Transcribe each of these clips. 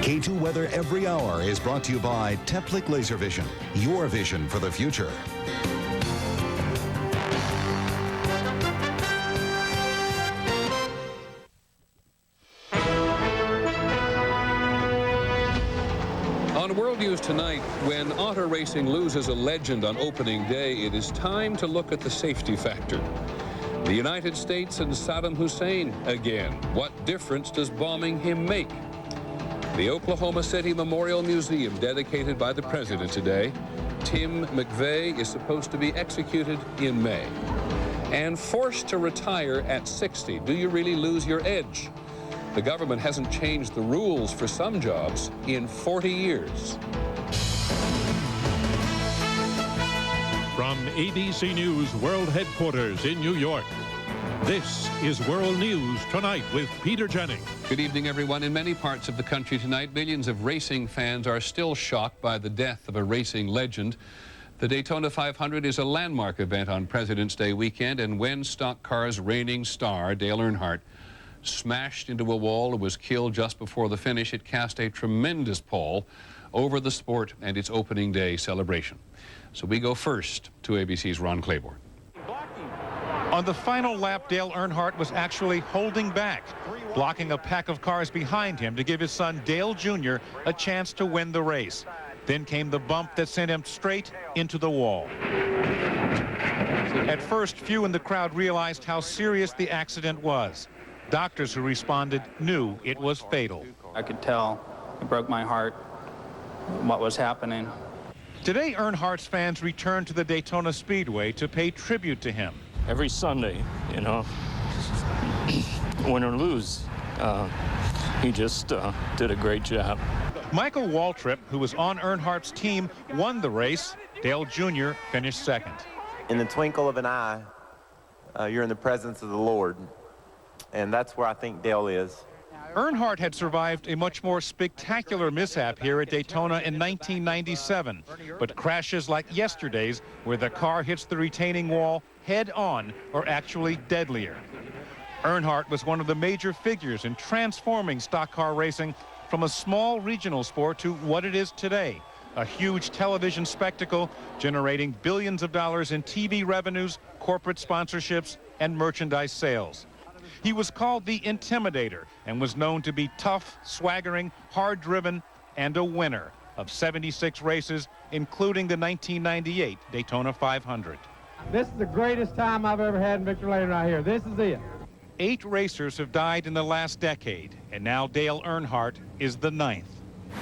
K2 Weather every hour is brought to you by Teplic Laser Vision, your vision for the future. On World News tonight, when auto racing loses a legend on opening day, it is time to look at the safety factor. The United States and Saddam Hussein again. What difference does bombing him make? The Oklahoma City Memorial Museum, dedicated by the president today. Tim McVeigh is supposed to be executed in May. And forced to retire at 60. Do you really lose your edge? The government hasn't changed the rules for some jobs in 40 years. From ABC News World Headquarters in New York, this is World News Tonight with Peter Jennings. Good evening, everyone. In many parts of the country tonight, millions of racing fans are still shocked by the death of a racing legend. The Daytona 500 is a landmark event on President's Day weekend, and when stock car's reigning star, Dale Earnhardt, smashed into a wall and was killed just before the finish, it cast a tremendous pall over the sport and its opening day celebration. So we go first to ABC's Ron Claiborne. On the final lap, Dale Earnhardt was actually holding back, blocking a pack of cars behind him to give his son Dale Jr. a chance to win the race. Then came the bump that sent him straight into the wall. At first, few in the crowd realized how serious the accident was. Doctors who responded knew it was fatal. I could tell. It broke my heart what was happening. Today, Earnhardt's fans returned to the Daytona Speedway to pay tribute to him. Every Sunday, you know, win or lose, he just did a great job. Michael Waltrip, who was on Earnhardt's team, won the race. Dale Jr. finished second. In the twinkle of an eye, you're in the presence of the Lord. And that's where I think Dale is. Earnhardt had survived a much more spectacular mishap here at Daytona in 1997. But crashes like yesterday's, where the car hits the retaining wall head on, are actually deadlier. Earnhardt was one of the major figures in transforming stock car racing from a small regional sport to what it is today. A huge television spectacle generating billions of dollars in TV revenues, corporate sponsorships, and merchandise sales. He was called the Intimidator and was known to be tough, swaggering, hard-driven, and a winner of 76 races, including the 1998 Daytona 500. This is the greatest time I've ever had in victory lane right here. This is it. 8 racers have died in the last decade, and now Dale Earnhardt is the 9th.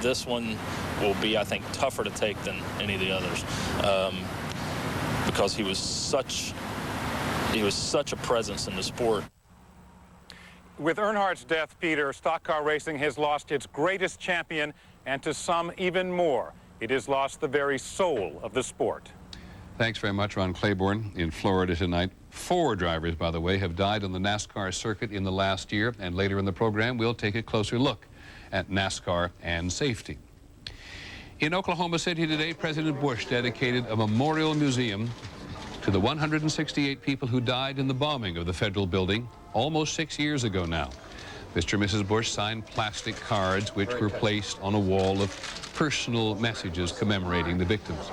This one will be, I think, tougher to take than any of the others because he was such a presence in the sport. With Earnhardt's death, Peter, stock car racing has lost its greatest champion, and to some even more, it has lost the very soul of the sport. Thanks very much, Ron Claiborne. In Florida tonight, 4 drivers, by the way, have died on the NASCAR circuit in the last year, and later in the program, we'll take a closer look at NASCAR and safety. In Oklahoma City today, President Bush dedicated a memorial museum to the 168 people who died in the bombing of the federal building almost 6 years ago now. Mr. and Mrs. Bush signed plastic cards which were placed on a wall of personal messages commemorating the victims.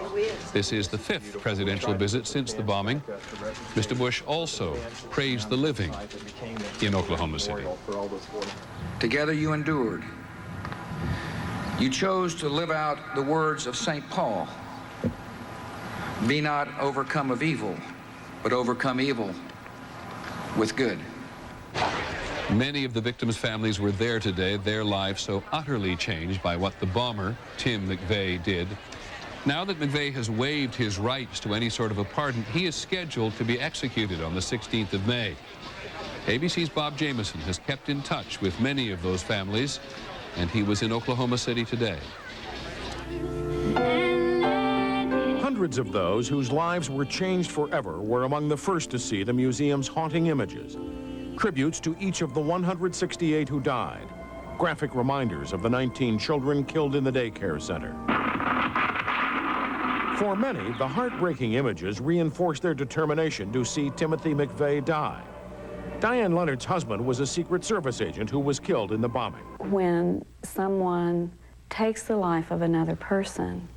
This is the 5th presidential visit since the bombing. Mr. Bush also praised the living in Oklahoma City. Together you endured. You chose to live out the words of St. Paul. Be not overcome of evil, but overcome evil with good. Many of the victims' families were there today, their lives so utterly changed by what the bomber, Tim McVeigh, did. Now that McVeigh has waived his rights to any sort of a pardon, he is scheduled to be executed on the 16th of May. ABC's Bob Jameson has kept in touch with many of those families, and he was in Oklahoma City today. Hundreds of those whose lives were changed forever were among the first to see the museum's haunting images. Tributes to each of the 168 who died. Graphic reminders of the 19 children killed in the daycare center. For many, the heartbreaking images reinforced their determination to see Timothy McVeigh die. Diane Leonard's husband was a Secret Service agent who was killed in the bombing. When someone takes the life of another person,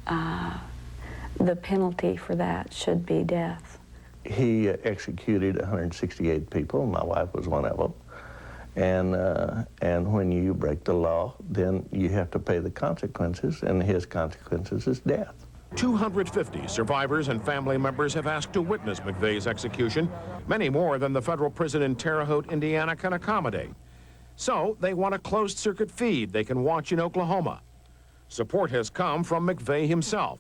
the penalty for that should be death. He executed 168 people. My wife was one of them. And when you break the law, then you have to pay the consequences, and his consequences is death. 250 survivors and family members have asked to witness McVeigh's execution, many more than the federal prison in Terre Haute, Indiana can accommodate. So they want a closed-circuit feed they can watch in Oklahoma. Support has come from McVeigh himself,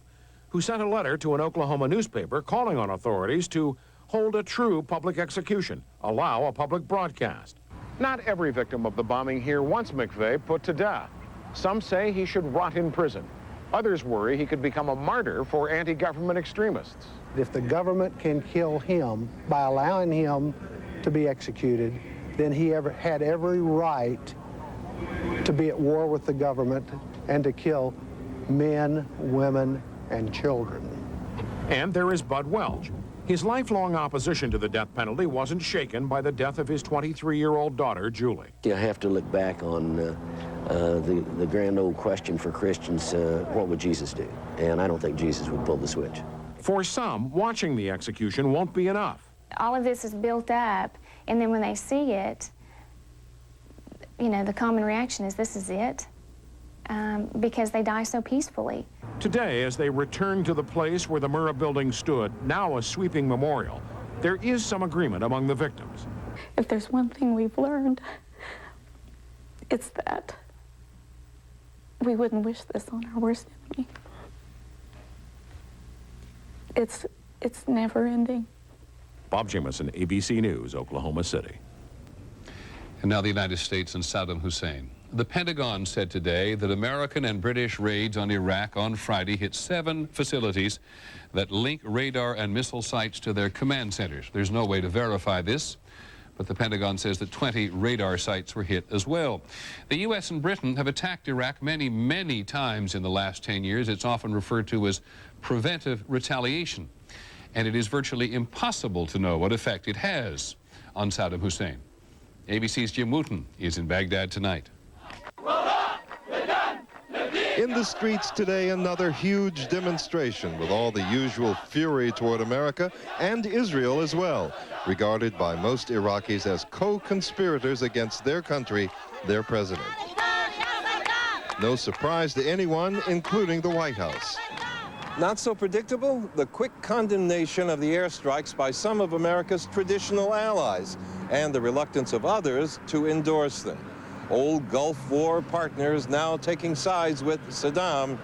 who sent a letter to an Oklahoma newspaper calling on authorities to hold a true public execution, allow a public broadcast. Not every victim of the bombing here wants McVeigh put to death. Some say he should rot in prison. Others worry he could become a martyr for anti-government extremists. If the government can kill him by allowing him to be executed, then he had every right to be at war with the government and to kill men, women, and children. And there is Bud Welch. His lifelong opposition to the death penalty wasn't shaken by the death of his 23-year-old daughter, Julie. I have to look back on the grand old question for Christians, what would Jesus do? And I don't think Jesus would pull the switch. For some, watching the execution won't be enough. All of this is built up, and then when they see it, you know, the common reaction is, this is it, because they die so peacefully. Today, as they return to the place where the Murrah building stood, now a sweeping memorial, there is some agreement among the victims. If there's one thing we've learned, it's that we wouldn't wish this on our worst enemy. It's never ending. Bob Jimison, ABC News, Oklahoma City. And now the United States and Saddam Hussein. The Pentagon said today that American and British raids on Iraq on Friday hit 7 facilities that link radar and missile sites to their command centers. There's no way to verify this, but the Pentagon says that 20 radar sites were hit as well. The U.S. and Britain have attacked Iraq many, many times in the last 10 years. It's often referred to as preventive retaliation, and it is virtually impossible to know what effect it has on Saddam Hussein. ABC's Jim Wooten is in Baghdad tonight. In the streets today, another huge demonstration with all the usual fury toward America and Israel as well, regarded by most Iraqis as co-conspirators against their country, their president. No surprise to anyone, including the White House. Not so predictable, the quick condemnation of the airstrikes by some of America's traditional allies and the reluctance of others to endorse them. Old Gulf War partners now taking sides with Saddam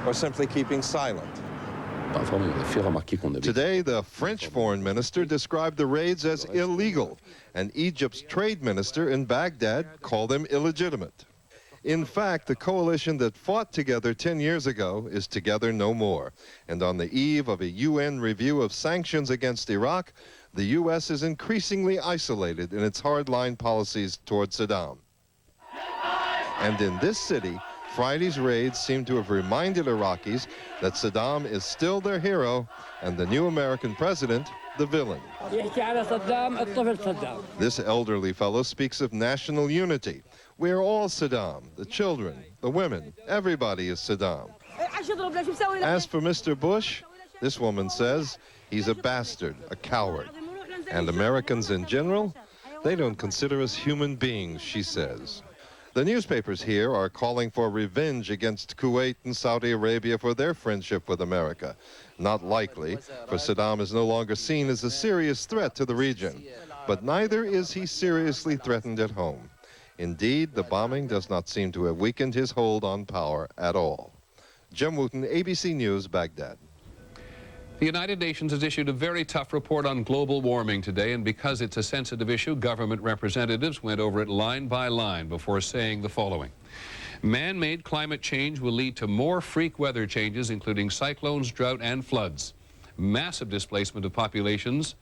or simply keeping silent. Today, the French foreign minister described the raids as illegal, and Egypt's trade minister in Baghdad called them illegitimate. In fact, the coalition that fought together 10 years ago is together no more. And on the eve of a UN review of sanctions against Iraq, the U.S. is increasingly isolated in its hardline policies toward Saddam. And in this city, Friday's raids seem to have reminded Iraqis that Saddam is still their hero and the new American president, the villain. This elderly fellow speaks of national unity. We are all Saddam, the children, the women, everybody is Saddam. As for Mr. Bush, this woman says he's a bastard, a coward. And Americans in general, they don't consider us human beings, she says. The newspapers here are calling for revenge against Kuwait and Saudi Arabia for their friendship with America. Not likely, for Saddam is no longer seen as a serious threat to the region. But neither is he seriously threatened at home. Indeed, the bombing does not seem to have weakened his hold on power at all. Jim Wooten, ABC News, Baghdad. The United Nations has issued a very tough report on global warming today, and because it's a sensitive issue, government representatives went over it line by line before saying the following. Man-made climate change will lead to more freak weather changes, including cyclones, drought, and floods. Massive displacement of populations.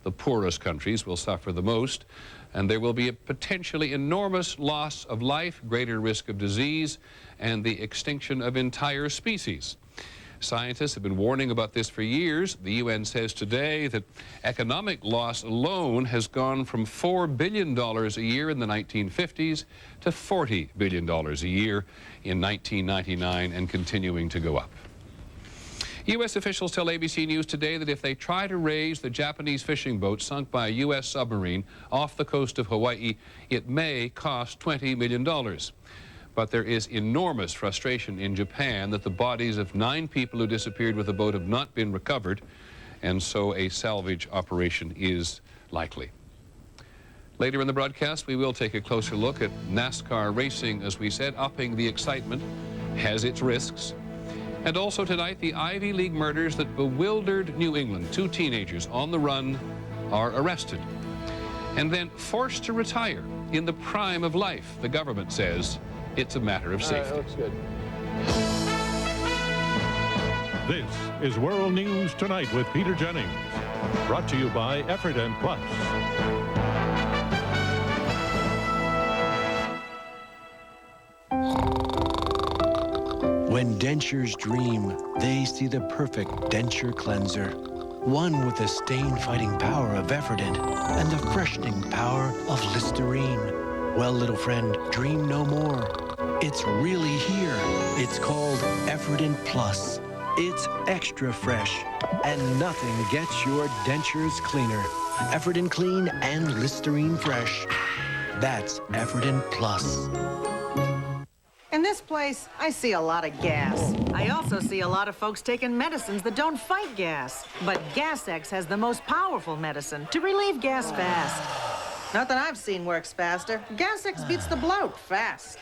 The poorest countries will suffer the most, and there will be a potentially enormous loss of life, greater risk of disease, and the extinction of entire species. Scientists have been warning about this for years. The UN says today that economic loss alone has gone from $4 billion a year in the 1950s to $40 billion a year in 1999 and continuing to go up. U.S. officials tell ABC News today that if they try to raise the Japanese fishing boat sunk by a U.S. submarine off the coast of Hawaii, it may cost $20 million. But there is enormous frustration in Japan that the bodies of 9 people who disappeared with the boat have not been recovered, and so a salvage operation is likely. Later in the broadcast, we will take a closer look at NASCAR racing, as we said. Upping the excitement has its risks. And also tonight, the Ivy League murders that bewildered New England. 2 teenagers on the run are arrested and then forced to retire in the prime of life. The government says it's a matter of safety. Looks good. This is World News Tonight with Peter Jennings. Brought to you by Effordent Plus. When dentures dream, they see the perfect denture cleanser. One with the stain-fighting power of Effordent and the freshening power of Listerine. Well, little friend, dream no more. It's really here. It's called Effordent Plus. It's extra fresh, and nothing gets your dentures cleaner. Effordent Clean and Listerine Fresh. That's Effordent Plus. In this place, I see a lot of gas. I also see a lot of folks taking medicines that don't fight gas. But Gas-X has the most powerful medicine to relieve gas fast. Nothing I've seen works faster. Gas-X beats the bloat fast.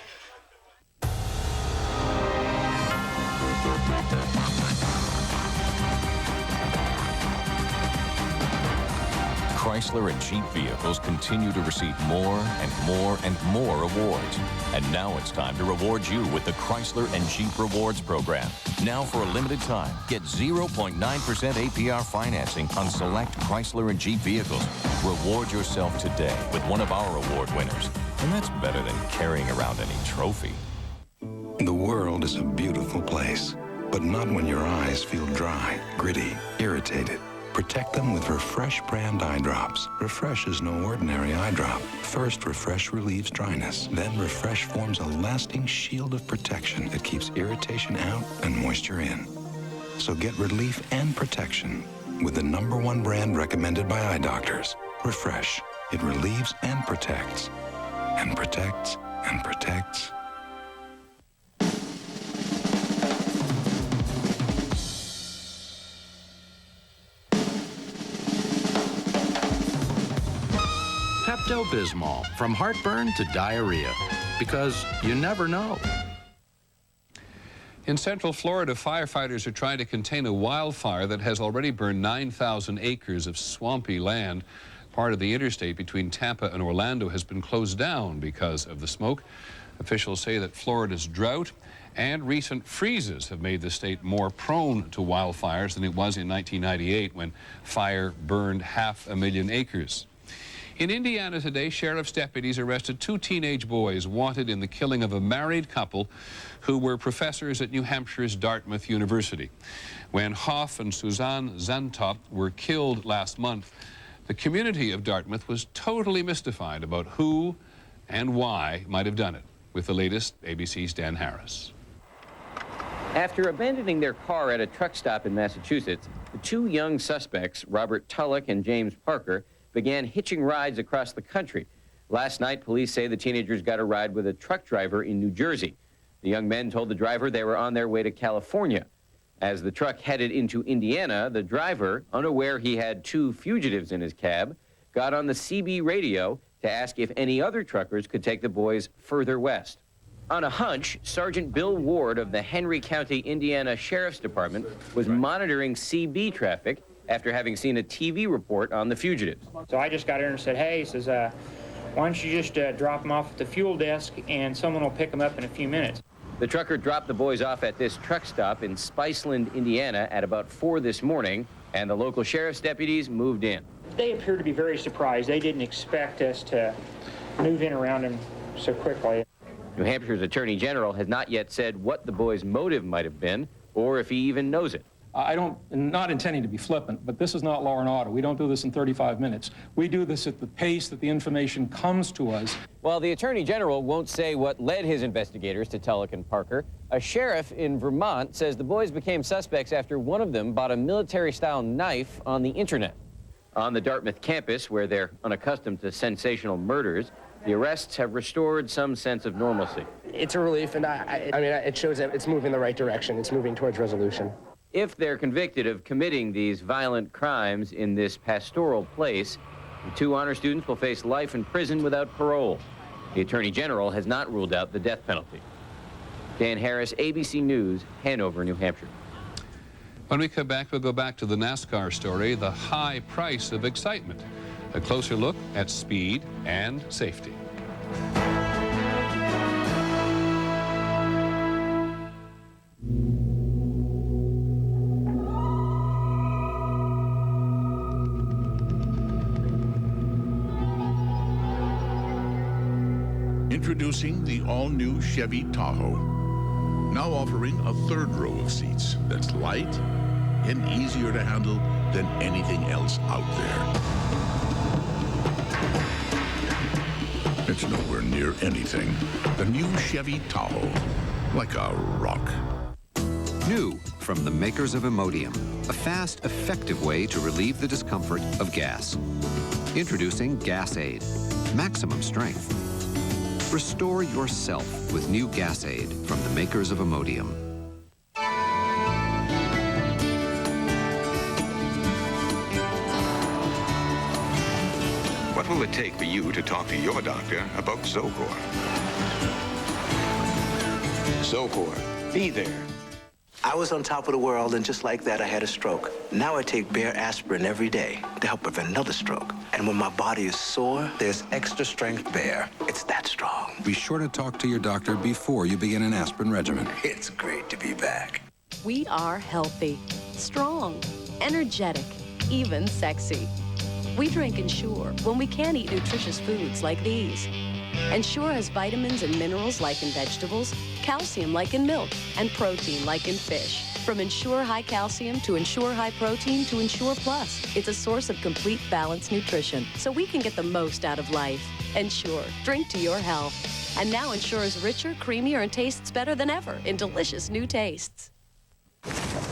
Chrysler and Jeep vehicles continue to receive more and more and more awards. And now it's time to reward you with the Chrysler and Jeep Rewards program. Now for a limited time, get 0.9% APR financing on select Chrysler and Jeep vehicles. Reward yourself today with one of our award winners. And that's better than carrying around any trophy. The world is a beautiful place, but not when your eyes feel dry, gritty, irritated. Protect them with Refresh brand eye drops. Refresh is no ordinary eye drop. First, Refresh relieves dryness. Then Refresh forms a lasting shield of protection that keeps irritation out and moisture in. So get relief and protection with the #1 brand recommended by eye doctors. Refresh. It relieves and protects. And protects and protects. Pepto-Bismol, from heartburn to diarrhea, because you never know. In Central Florida, firefighters are trying to contain a wildfire that has already burned 9,000 acres of swampy land. Part of the interstate between Tampa and Orlando has been closed down because of the smoke. Officials say that Florida's drought and recent freezes have made the state more prone to wildfires than it was in 1998, when fire burned 500,000 acres. In Indiana today, sheriff's deputies arrested 2 teenage boys wanted in the killing of a married couple who were professors at New Hampshire's Dartmouth University. When Hoff and Suzanne Zantop were killed last month, the community of Dartmouth was totally mystified about who and why might have done it. With the latest, ABC's Dan Harris. After abandoning their car at a truck stop in Massachusetts, the 2 young suspects, Robert Tulloch and James Parker, began hitching rides across the country. Last night, police say the teenagers got a ride with a truck driver in New Jersey. The young men told the driver they were on their way to California. As the truck headed into Indiana, the driver, unaware he had 2 fugitives in his cab, got on the CB radio to ask if any other truckers could take the boys further west. On a hunch, Sergeant Bill Ward of the Henry County, Indiana Sheriff's Department was monitoring CB traffic after having seen a TV report on the fugitives. So I just got in and said, hey, he says, why don't you just drop them off at the fuel desk and someone will pick them up in a few minutes. The trucker dropped the boys off at this truck stop in Spiceland, Indiana at about 4 this morning, and the local sheriff's deputies moved in. They appeared to be very surprised. They didn't expect us to move in around them so quickly. New Hampshire's Attorney General has not yet said what the boys' motive might have been or if he even knows it. I'm not intending to be flippant, but this is not law and order. We don't do this in 35 minutes. We do this at the pace that the information comes to us. While the Attorney General won't say what led his investigators to Tulloch and Parker, a sheriff in Vermont says the boys became suspects after one of them bought a military-style knife on the internet. On the Dartmouth campus, where they're unaccustomed to sensational murders, the arrests have restored some sense of normalcy. It's a relief, and I mean, it shows that it's moving in the right direction. It's moving towards resolution. If they're convicted of committing these violent crimes in this pastoral place, the 2 honor students will face life in prison without parole. The Attorney General has not ruled out the death penalty. Dan Harris, ABC News, Hanover, New Hampshire. When we come back, we'll go back to the NASCAR story, the high price of excitement. A closer look at speed and safety. Introducing the all-new Chevy Tahoe. Now offering a 3rd row of seats that's light and easier to handle than anything else out there. It's nowhere near anything. The new Chevy Tahoe, like a rock. New from the makers of Imodium, a fast, effective way to relieve the discomfort of gas. Introducing Gas Aid, maximum strength. Restore yourself with new Gas Aid from the makers of Imodium. What will it take for you to talk to your doctor about Zocor? Zocor, be there. I was on top of the world, and just like that, I had a stroke. Now I take Bayer aspirin every day to help prevent another stroke. And when my body is sore, there's extra strength Bayer. It's that strong. Be sure to talk to your doctor before you begin an aspirin regimen. It's great to be back. We are healthy, strong, energetic, even sexy. We drink Ensure when we can't eat nutritious foods like these. Ensure has vitamins and minerals like in vegetables, calcium like in milk, and protein like in fish. From Ensure High Calcium to Ensure High Protein to Ensure Plus, it's a source of complete balanced nutrition, so we can get the most out of life. Ensure, drink to your health. And now Ensure is richer, creamier, and tastes better than ever in delicious new tastes.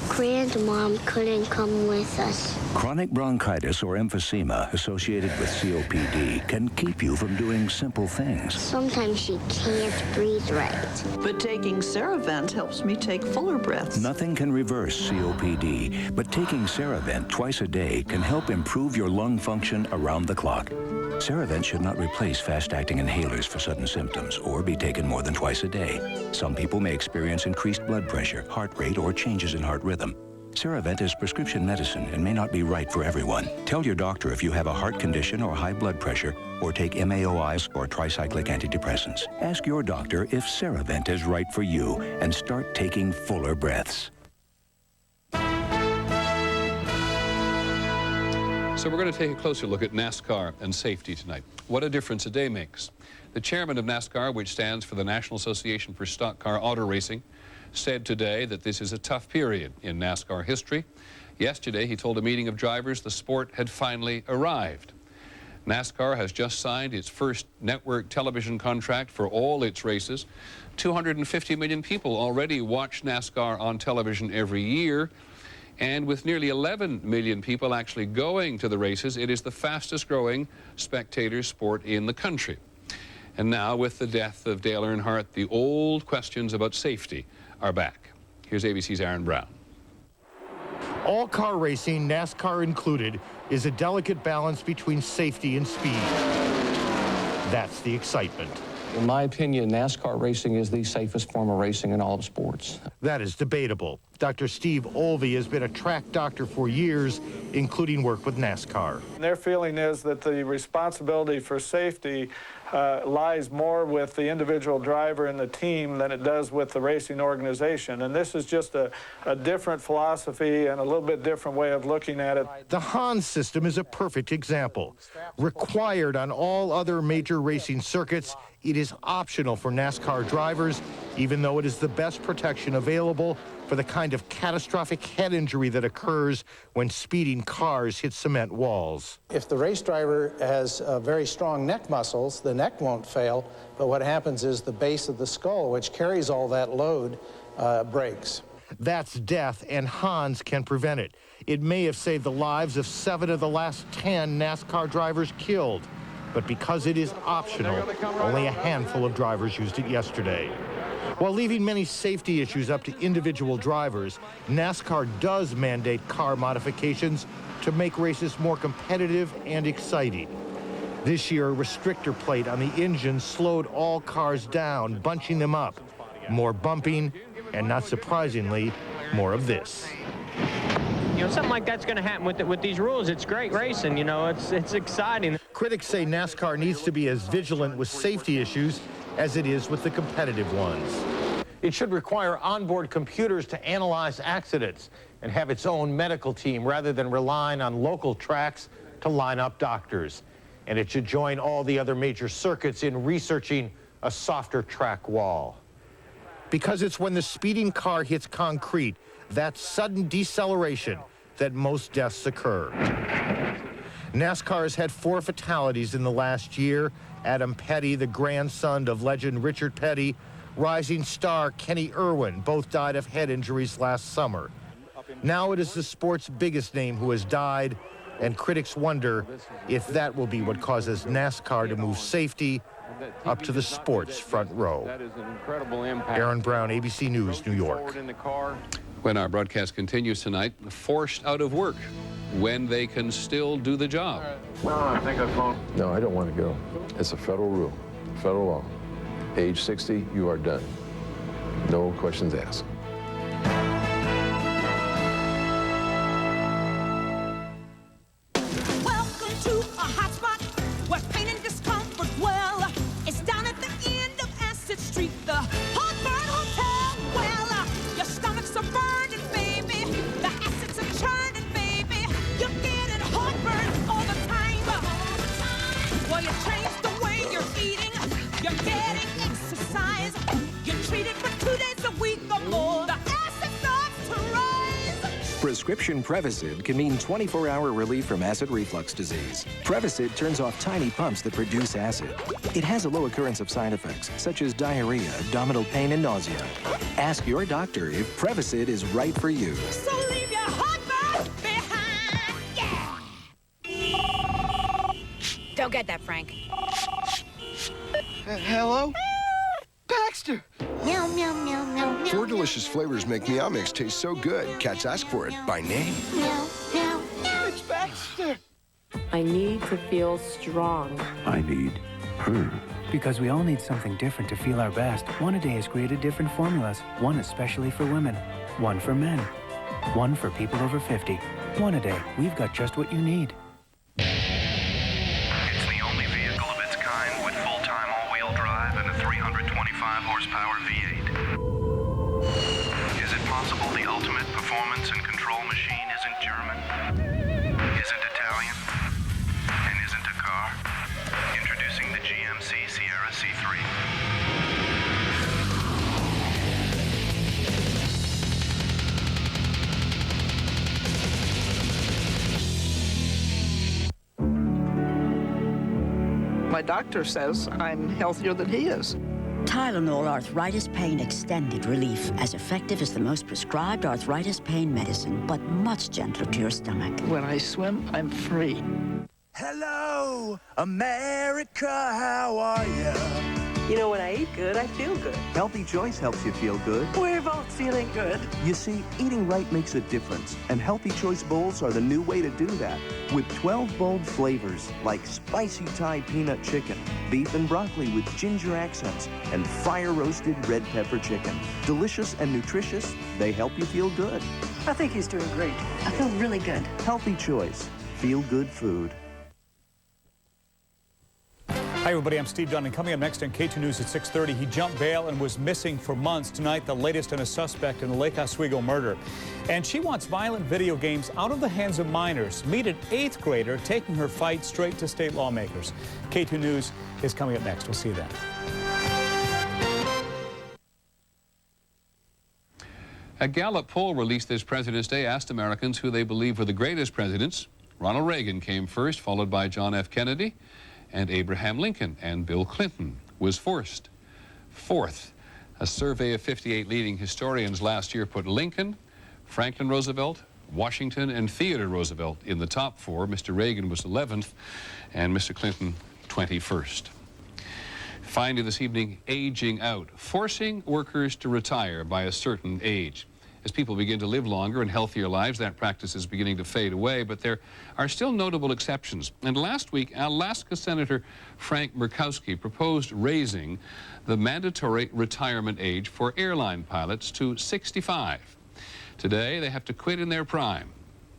Grandmom couldn't come with us. Chronic bronchitis or emphysema associated with COPD can keep you from doing simple things. Sometimes she can't breathe right. But taking Ceravent helps me take fuller breaths. Nothing can reverse COPD, but taking Ceravent twice a day can help improve your lung function around the clock. Ceravent should not replace fast-acting inhalers for sudden symptoms or be taken more than twice a day. Some people may experience increased blood pressure, heart rate, or changes in heart rhythm. Ceravent is prescription medicine and may not be right for everyone. Tell your doctor if you have a heart condition or high blood pressure, or take MAOIs or tricyclic antidepressants. Ask your doctor if Ceravent is right for you and start taking fuller breaths. So we're going to take a closer look at NASCAR and safety tonight. What a difference a day makes. The chairman of NASCAR, which stands for the National Association for Stock Car Auto Racing, said today that this is a tough period in NASCAR history. Yesterday, he told a meeting of drivers the sport had finally arrived. NASCAR has just signed its first network television contract for all its races. 250 million people already watch NASCAR on television every year. And with nearly 11 million people actually going to the races, it is the fastest growing spectator sport in the country. And now, with the death of Dale Earnhardt, the old questions about safety are back. Here's ABC's Aaron Brown. All car racing, NASCAR included, is a delicate balance between safety and speed. That's the excitement. In my opinion, NASCAR racing is the safest form of racing in all of sports. That is debatable. Dr. Steve Olvey has been a track doctor for years, including work with NASCAR. Their feeling is that the responsibility for safety lies more with the individual driver and the team than it does with the racing organization. And this is just a different philosophy and a little bit different way of looking at it. The Hans system is a perfect example. Required on all other major racing circuits, it is optional for NASCAR drivers even though it is the best protection available for the kind of catastrophic head injury that occurs when speeding cars hit cement walls. If the race driver has very strong neck muscles, the neck won't fail, but what happens is the base of the skull, which carries all that load, breaks. That's death, and Hans can prevent it. It may have saved the lives of 7 of the last 10 NASCAR drivers killed. But because it is optional, only a handful of drivers used it yesterday. While leaving many safety issues up to individual drivers, NASCAR does mandate car modifications to make races more competitive and exciting. This year, a restrictor plate on the engine slowed all cars down, bunching them up. More bumping, and not surprisingly, more of this. You know, something like that's going to happen with these rules. It's great racing, you know, it's exciting. Critics say NASCAR needs to be as vigilant with safety issues as it is with the competitive ones. It should require onboard computers to analyze accidents and have its own medical team rather than relying on local tracks to line up doctors. And it should join all the other major circuits in researching a softer track wall. Because it's when the speeding car hits concrete, that sudden deceleration, that most deaths occur. NASCAR has had 4 fatalities in the last year. Adam Petty, the grandson of legend Richard Petty, rising star Kenny Irwin, both died of head injuries last summer. Now it is the sport's biggest name who has died, and critics wonder if that will be what causes NASCAR to move safety up to the sport's front row. That is an incredible impact. Aaron Brown, ABC News, New York. When our broadcast continues tonight, forced out of work when they can still do the job. No, I think I phoned. No, I don't want to go. It's a federal rule, federal law. Age 60, you are done. No questions asked. Welcome to a hot spot where pain and discomfort dwell. It's down at the end of Acid Street, the Heartburn Hotel. Well, your stomach's are burning, baby. The acids are churning, baby. You're getting heartburn all the time. Well, you change the way you're eating. You're getting exercise. You're treated for 2 days a week or more. The acid starts to rise. Prescription Prevacid can mean 24-hour relief from acid reflux disease. Prevacid turns off tiny pumps that produce acid. It has a low occurrence of side effects, such as diarrhea, abdominal pain, and nausea. Ask your doctor if Prevacid is right for you. So leave your heartburn behind. Yeah. Don't get that, Frank. Hello? Baxter! Meow, meow, meow, meow, meow. 4 delicious flavors make Meow Mix taste so good, cats ask for it by name. Meow, meow, meow. It's Baxter! I need to feel strong. I need her. Because we all need something different to feel our best. One A Day has created different formulas. One especially for women. One for men. One for people over 50. One A Day. We've got just what you need. It's the only vehicle of its kind with full-time all-wheel drive and a 325-horsepower V8. Is it possible the ultimate performance and control machine isn't German, isn't Italian, and isn't a car? Introducing the GMC Sierra C3. My doctor says I'm healthier than he is. Tylenol Arthritis Pain Extended Relief. As effective as the most prescribed arthritis pain medicine, but much gentler to your stomach. When I swim, I'm free. Hello, America, how are you? You know, when I eat good, I feel good. Healthy Choice helps you feel good. We're both feeling good. You see, eating right makes a difference, and Healthy Choice bowls are the new way to do that. With 12 bold flavors like spicy Thai peanut chicken, beef and broccoli with ginger accents, and fire-roasted red pepper chicken. Delicious and nutritious, they help you feel good. I think he's doing great. I feel really good. Healthy Choice. Feel good food. Hi, everybody. I'm Steve Dunn, and coming up next on K2 News at 6:30, he jumped bail and was missing for months. Tonight, the latest in a suspect in the Lake Oswego murder. And she wants violent video games out of the hands of minors. Meet an 8th grader taking her fight straight to state lawmakers. K2 News is coming up next. We'll see you then. A Gallup poll released this President's Day asked Americans who they believe were the greatest presidents. Ronald Reagan came first, followed by John F. Kennedy and Abraham Lincoln, and Bill Clinton was fourth. A survey of 58 leading historians last year put Lincoln, Franklin Roosevelt, Washington, and Theodore Roosevelt in the top 4. Mr. Reagan was 11th, and Mr. Clinton 21st. Finally this evening, aging out, forcing workers to retire by a certain age. As people begin to live longer and healthier lives, that practice is beginning to fade away, but there are still notable exceptions. And last week, Alaska Senator Frank Murkowski proposed raising the mandatory retirement age for airline pilots to 65. Today, they have to quit in their prime.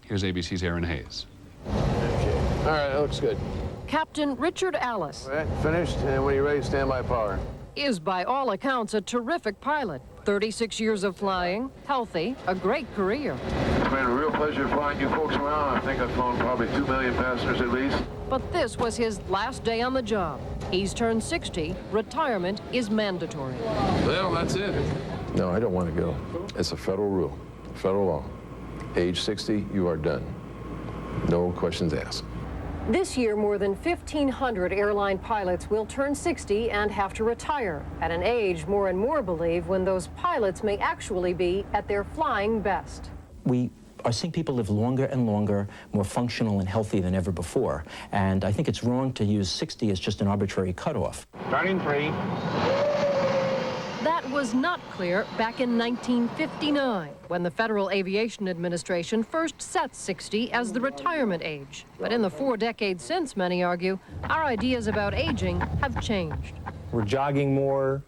Here's ABC's Aaron Hayes. All right, that looks good. Captain Richard Alice. All right, finished, and when you're ready, standby power. Is by all accounts a terrific pilot. 36 years of flying, healthy, a great career. It's been a real pleasure flying you folks around. I think I've flown probably 2 million passengers at least. But this was his last day on the job. He's turned 60. Retirement is mandatory. Well, that's it. No, I don't want to go. It's a federal rule, federal law. Age 60, you are done. No questions asked. This year, more than 1,500 airline pilots will turn 60 and have to retire at an age more and more believe when those pilots may actually be at their flying best. We are seeing people live longer and longer, more functional and healthy than ever before. And I think it's wrong to use 60 as just an arbitrary cutoff. Starting 3. That was not clear back in 1959, when the Federal Aviation Administration first set 60 as the retirement age. But in the 4 decades since, many argue, our ideas about aging have changed. We're jogging more,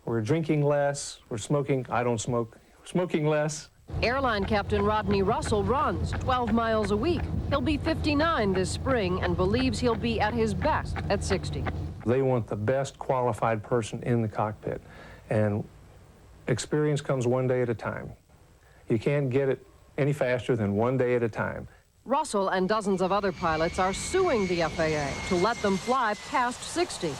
we're drinking less, we're smoking, I don't smoke, smoking less. Airline Captain Rodney Russell runs 12 miles a week. He'll be 59 this spring and believes he'll be at his best at 60. They want the best qualified person in the cockpit. And experience comes one day at a time. You can't get it any faster than one day at a time. Russell and dozens of other pilots are suing the FAA to let them fly past 60,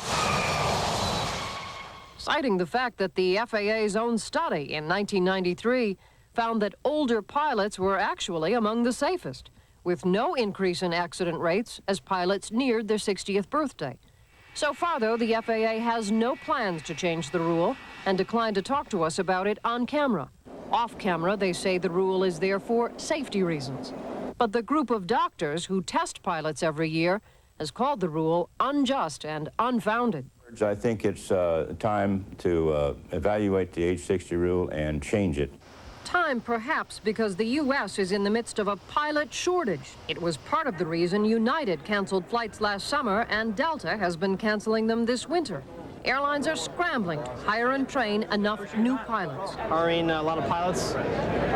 citing the fact that the FAA's own study in 1993 found that older pilots were actually among the safest, with no increase in accident rates as pilots neared their 60th birthday. So far, though, the FAA has no plans to change the rule and declined to talk to us about it on camera. Off camera, they say the rule is there for safety reasons. But the group of doctors who test pilots every year has called the rule unjust and unfounded. I think it's time to evaluate the age 60 rule and change it. Time, perhaps, because the U.S. is in the midst of a pilot shortage. It was part of the reason United canceled flights last summer, and Delta has been canceling them this winter. Airlines are scrambling to hire and train enough new pilots. Hiring a lot of pilots,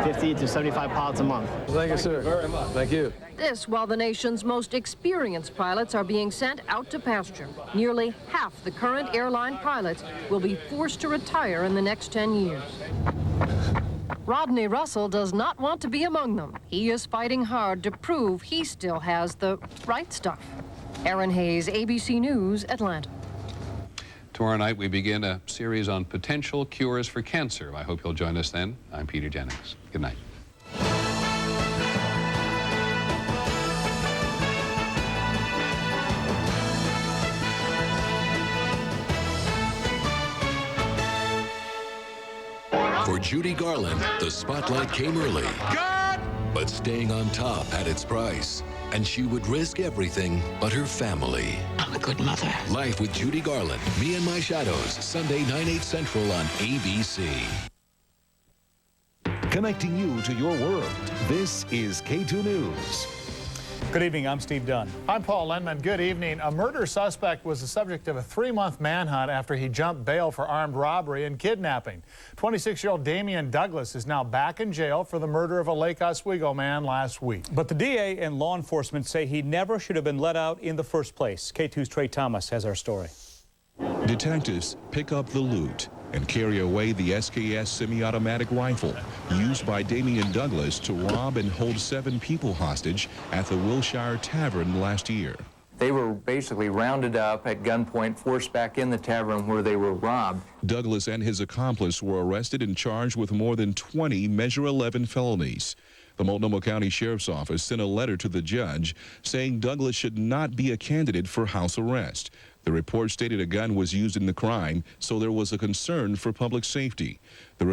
50 to 75 pilots a month. Thank you, sir. Very much. Thank you. This while the nation's most experienced pilots are being sent out to pasture. Nearly half the current airline pilots will be forced to retire in the next 10 years. Rodney Russell does not want to be among them. He is fighting hard to prove he still has the right stuff. Aaron Hayes, ABC News, Atlanta. Tomorrow night, we begin a series on potential cures for cancer. I hope you'll join us then. I'm Peter Jennings. Good night. For Judy Garland, the spotlight came early. God! But staying on top had its price. And she would risk everything but her family. I'm a good mother. Life with Judy Garland, Me and My Shadows, Sunday 9/8 Central on ABC. Connecting you to your world. This is K2 News. Good evening, I'm Steve Dunn. I'm Paul Lenman. Good evening. A murder suspect was the subject of a 3-month manhunt after he jumped bail for armed robbery and kidnapping. 26-year-old Damian Douglas is now back in jail for the murder of a Lake Oswego man last week. But the DA and law enforcement say he never should have been let out in the first place. K2's Trey Thomas has our story. Detectives pick up the loot and carry away the SKS semi-automatic rifle used by Damian Douglas to rob and hold 7 people hostage at the Wilshire Tavern last year. They were basically rounded up at gunpoint, forced back in the tavern where they were robbed. Douglas and his accomplice were arrested and charged with more than 20 Measure 11 felonies. The Multnomah County Sheriff's Office sent a letter to the judge saying Douglas should not be a candidate for house arrest. The report stated a gun was used in the crime, so there was a concern for public safety. The